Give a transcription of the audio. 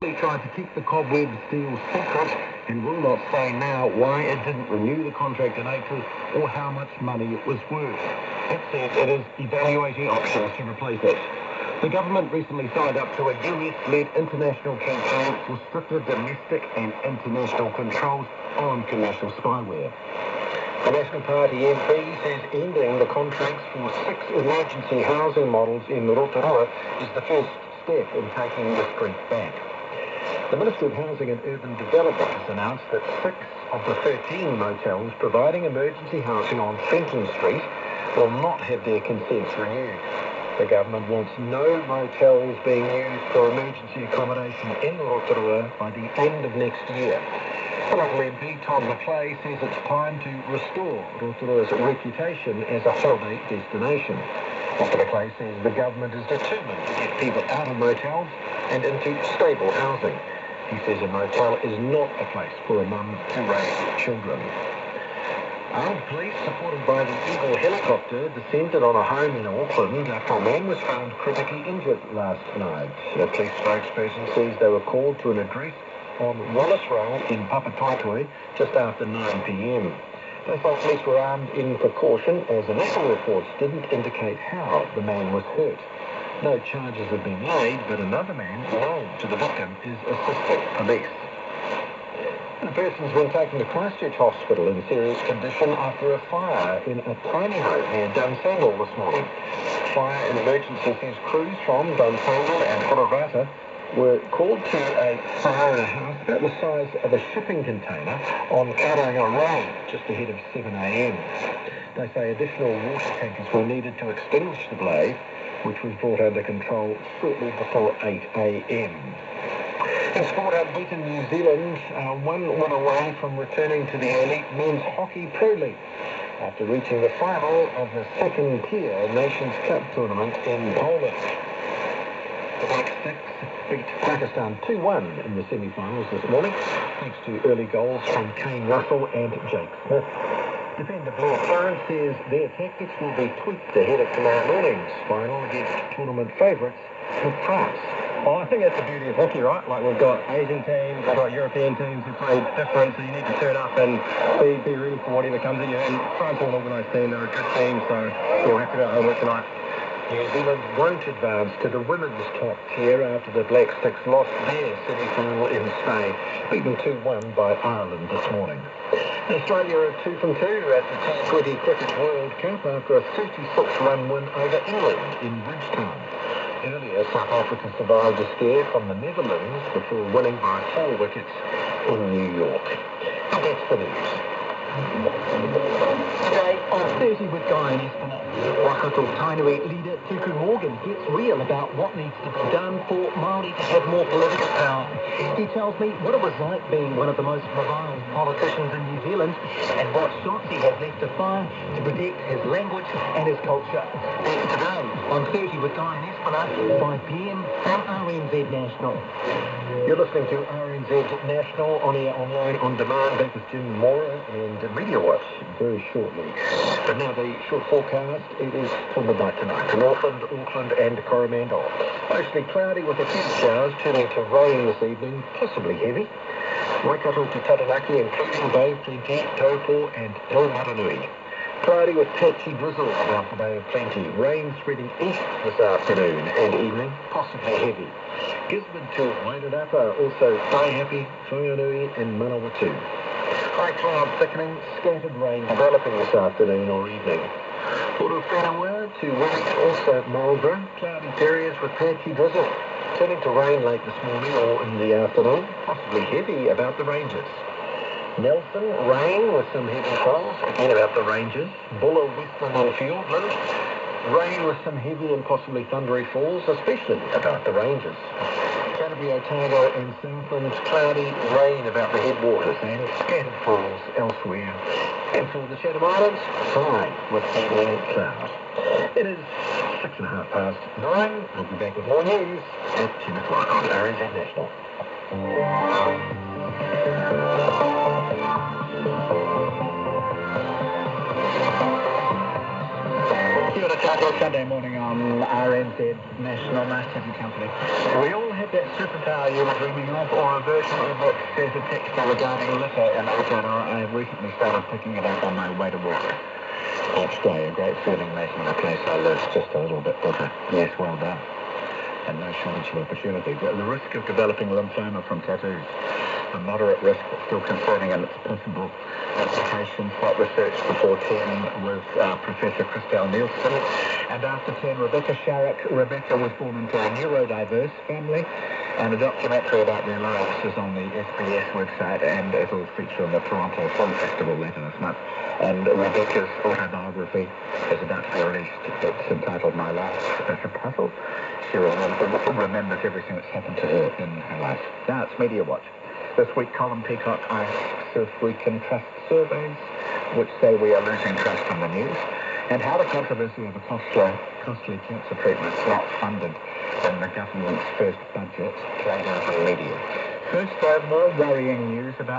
They tried to keep the cobweb deal secret and will not say now why it didn't renew the contract in April or how much money it was worth. It said it is evaluating options to replace it. The government recently signed up to a US-led international campaign for stricter domestic and international controls on commercial spyware. The National Party MP says ending the contracts for 6 emergency housing models in Rotorua is the first step in taking the street back. The Minister of Housing and Urban Development has announced that 6 of the 13 motels providing emergency housing on Fenton Street will not have their consents renewed. The government wants no motels being used for emergency accommodation in Rotorua by the end of next year. The local MP, Todd McClay, says it's time to restore Rotorua's reputation as a holiday destination. Mr McClay says the government is determined to get people out of motels and into stable housing. He says a motel is not a place for a mum to raise children. Armed police, supported by the Eagle helicopter, descended on a home in Auckland after a man was found critically injured last night. A police spokesperson says they were called to an address on Wallace Road in Papatoetoe just after 9 p.m. They thought police were armed in precaution, as initial reports didn't indicate how the man was hurt. No charges have been laid, but another man known to the victim is assisting police. And a person's been taken to Christchurch Hospital in serious condition after a fire in a tiny home near Dunsandel this morning. Fire and emergency says crews from Dunsandel and Horovata were called to a fire in a house about the size of a shipping container on Karanga Road, just ahead of 7 a.m. They say additional water tankers were needed to extinguish the blaze, which was brought under control shortly before 8 a.m. In sport, unbeaten New Zealand are 1 win away from returning to the elite men's hockey pro league after reaching the final of the second-tier Nations Cup tournament in Poland. The Black Sticks beat Pakistan 2-1 in the semi-finals this morning, thanks to early goals from Kane Russell and Jake Smith. Defender Blair Clarence says their tactics will be tweaked ahead of tomorrow morning's final against tournament favourites with France. Well, I think that's the beauty of hockey, right? Like, we've got Asian teams, we've got European teams who play different, so you need to turn up and be ready for whatever comes at you. And France are an organised team, they're a good team, so we'll have to go homework tonight. New Zealand won't advance to the women's top tier after the Black Sticks lost their semi-final in Spain, beaten 2-1 by Ireland this morning. Australia are 2 from 2 at the T20 Cricket World Cup after a 36-run win over England in Bridgetown. Earlier, South Africa survived a scare from the Netherlands before winning by 4 wickets in New York. And that's the news. Today on 30 with Guy and Espinel, Waikato Tainui leader Tuku Morgan gets real about what needs to be done for Māori to have more political power. He tells me what it was like being one of the most reviled politicians in New Zealand and what shots he has left to fire to protect his language and his culture. That's today on 30 with Guy and Espinel, 5 p.m. on RNZ National. You're listening to RNZ National, on air, online, on demand. Back with Jim Mora and Media Watch very shortly. But now the short forecast, it is for midnight tonight in Auckland, Auckland and Coromandel. Mostly cloudy with a few showers, turning to rain this evening, possibly heavy. Waikato to Taranaki, including Bay of Plenty, Taupo and Ilmaranui. Cloudy with patchy drizzle about the Bay of Plenty. Rain spreading east this afternoon and evening, possibly heavy. Gisborne to Wairarapa, also Taihape, Whanganui and Manawatu. High cloud thickening, scattered rain developing this afternoon or evening. Urupanawa to Wellington, also Marlborough, cloudy periods with patchy drizzle. Turning to rain late this morning or in the afternoon, possibly heavy about the ranges. Nelson, rain with some heavy falls, again about the ranges. Buller, Western and Fiordland, rain with some heavy and possibly thundery falls, especially about the ranges. Canterbury, Otago and Southland, cloudy, rain about the headwaters and scattered falls elsewhere. And for the Chatham Islands, fine with evening cloud. It is 9:06. We'll be back with more news at 10 o'clock on RNZ National. Kia ora Sunday morning on RNZ National, nice to have your company. We all had that superpower you were dreaming of, or a version of it. There's a text regarding litter in Aotearoa. I have recently started picking it up on my way to work each day. A great feeling making the place I live just a little bit better. Yes, well done. And no shortage of opportunity. But the risk of developing lymphoma from tattoos, a moderate risk but still concerning in its possible applications. What researched before 10 was Professor Christelle Nielsen, and after 10 Rebecca Sharrock. Rebecca was born into a neurodiverse family, and a documentary about their lives is on the SBS website, and it'll feature on the Toronto Film Festival later this month. And Rebecca's autobiography is about to be released. It's entitled My Life as a Puzzle. She remembers everything that's happened to her in her life. Now it's Media Watch. This week, Colin Peacock asks if we can trust surveys which say we are losing trust in the news, and how the controversy of a costly cancer treatment not funded in the government's first budget played out in the media. First, more worrying news about